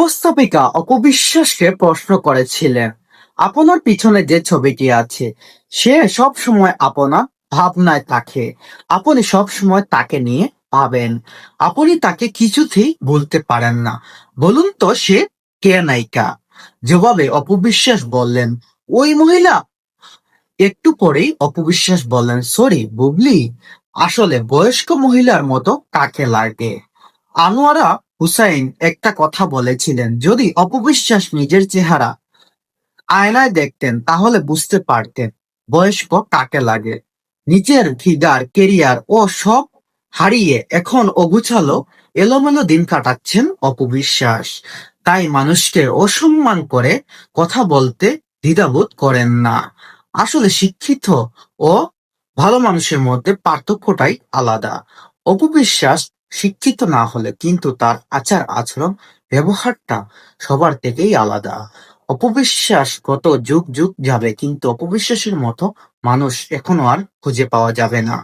উপস্থাপিকা অপবিশ্বাসকে প্রশ্ন করেছিলেন, আপনার পিছনে যে ছবিটি আছে সে সব সময় আপনার ভাবনায় থাকে। আপনি সব সময় তাকে নিয়ে ভাবেন। আপনি তাকে কিছুতেই বলতে পারেন না। বলুন তো সে কে নায়িকা? জবাবে অপবিশ্বাস বললেন, ওই মহিলা। একটু পরেই অপবিশ্বাস বললেন, সরি বুবলি, আসলে বয়স্ক মহিলার মতো কাকে লাগে? আনোয়ারা হুসাইন একটা কথা বলেছিলেন, যদি অপবিশ্বাস নিজের চেহারা আয়নায় দেখতেন তাহলে বুঝতে পারতেন বয়স্ক কাকে লাগে। নিজের ফিগার, কেরিয়ার ও সব হারিয়ে এখন অগুছালো এলোমেলো দিন কাটাচ্ছেন অপবিশ্বাস। তাই মানুষকে অসম্মান করে কথা বলতে দ্বিধাবোধ করেন না। আসলে শিক্ষিত ও ভালো মানুষের মধ্যে পার্থক্যটাই আলাদা। অপবিশ্বাস শিক্ষিত না হলে কিন্তু তার আচার আচরণ, ব্যবহারটা সবার থেকেই আলাদা। অপবিশ্বাস কত যুগ যুগ যাবে কিন্তু অপবিশ্বাসের মতো মানুষ এখনো আর খুঁজে পাওয়া যাবে না।